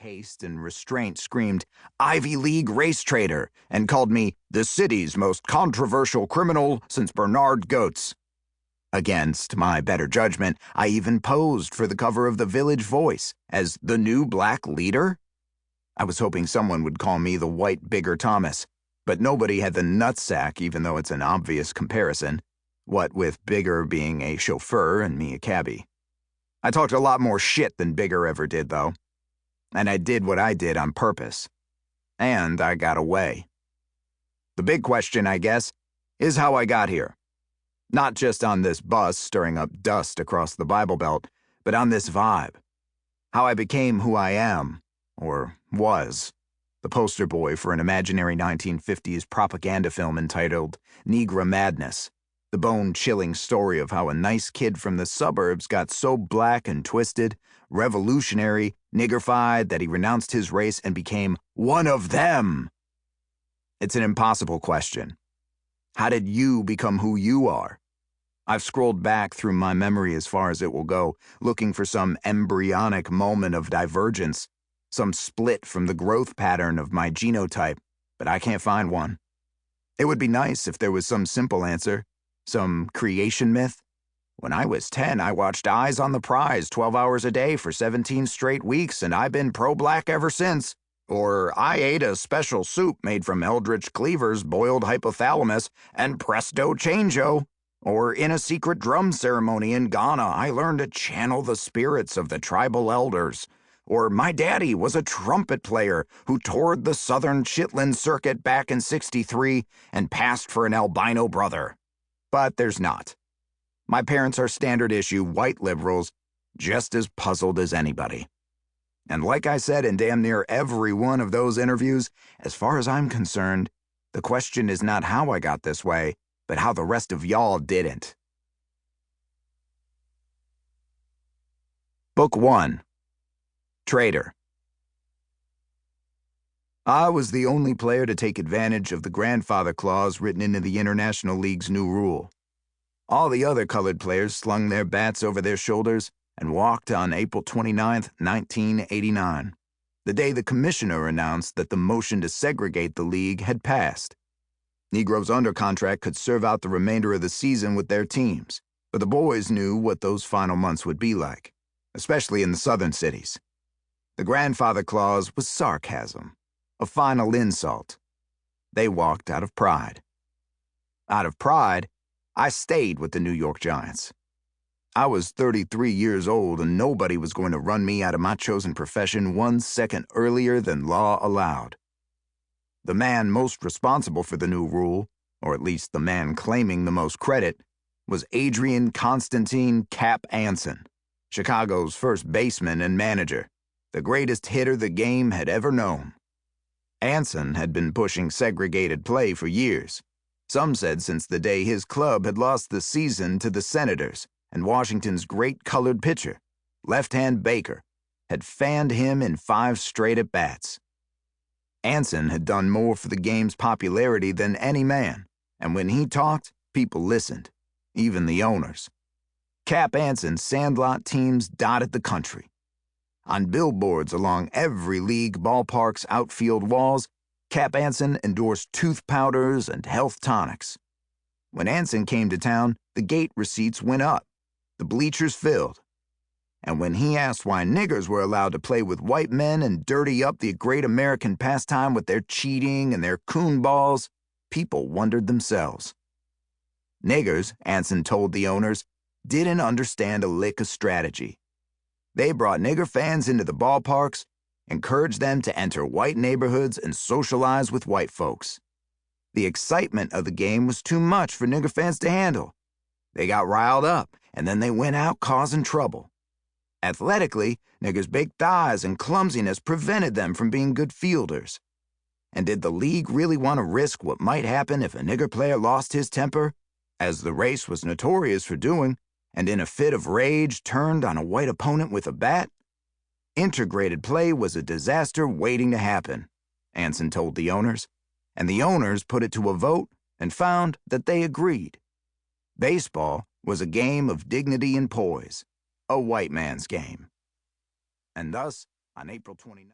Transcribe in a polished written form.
haste and restraint screamed, "Ivy League race traitor," and called me the city's most controversial criminal since Bernard Goetz. Against my better judgment, I even posed for the cover of the Village Voice as the new black leader. I was hoping someone would call me the white Bigger Thomas, but nobody had the nutsack, even though it's an obvious comparison, what with Bigger being a chauffeur and me a cabbie. I talked a lot more shit than Bigger ever did, though. And I did what I did on purpose. And I got away. The big question, I guess, is how I got here. Not just on this bus stirring up dust across the Bible Belt, but on this vibe. How I became who I am, or was, the poster boy for an imaginary 1950s propaganda film entitled Negra Madness, the bone-chilling story of how a nice kid from the suburbs got so black and twisted, revolutionary, niggerfied that he renounced his race and became one of them. It's an impossible question. How did you become who you are? I've scrolled back through my memory as far as it will go, looking for some embryonic moment of divergence, some split from the growth pattern of my genotype, but I can't find one. It would be nice if there was some simple answer, some creation myth. When I was 10, I watched Eyes on the Prize 12 hours a day for 17 straight weeks, and I've been pro-black ever since. Or I ate a special soup made from eldritch cleavers, boiled hypothalamus, and presto changeo. Or in a secret drum ceremony in Ghana, I learned to channel the spirits of the tribal elders. Or my daddy was a trumpet player who toured the Southern Chitlin Circuit back in '63 and passed for an albino brother. But there's not. My parents are standard-issue white liberals, just as puzzled as anybody. And like I said in damn near every one of those interviews, as far as I'm concerned, the question is not how I got this way, but how the rest of y'all didn't. Book 1. Traitor. I was the only player to take advantage of the grandfather clause written into the International League's new rule. All the other colored players slung their bats over their shoulders and walked on April 29, 1989, the day the commissioner announced that the motion to segregate the league had passed. Negroes under contract could serve out the remainder of the season with their teams, but the boys knew what those final months would be like, especially in the southern cities. The grandfather clause was sarcasm, a final insult. They walked out of pride. Out of pride, I stayed with the New York Giants. I was 33 years old, and nobody was going to run me out of my chosen profession 1 second earlier than law allowed. The man most responsible for the new rule, or at least the man claiming the most credit, was Adrian Constantine Cap Anson, Chicago's first baseman and manager, the greatest hitter the game had ever known. Anson had been pushing segregated play for years. Some said since the day his club had lost the season to the Senators, and Washington's great colored pitcher, left-hand Baker, had fanned him in 5 straight at-bats. Anson had done more for the game's popularity than any man, and when he talked, people listened, even the owners. Cap Anson's sandlot teams dotted the country. On billboards along every league ballpark's outfield walls, Cap Anson endorsed tooth powders and health tonics. When Anson came to town, the gate receipts went up, the bleachers filled. And when he asked why niggers were allowed to play with white men and dirty up the great American pastime with their cheating and their coon balls, people wondered themselves. Niggers, Anson told the owners, didn't understand a lick of strategy. They brought nigger fans into the ballparks, encouraged them to enter white neighborhoods and socialize with white folks. The excitement of the game was too much for nigger fans to handle. They got riled up, and then they went out causing trouble. Athletically, niggers' big thighs and clumsiness prevented them from being good fielders. And did the league really want to risk what might happen if a nigger player lost his temper, as the race was notorious for doing, and in a fit of rage turned on a white opponent with a bat? Integrated play was a disaster waiting to happen, Anson told the owners, and the owners put it to a vote and found that they agreed. Baseball was a game of dignity and poise, a white man's game. And thus, on April 29th,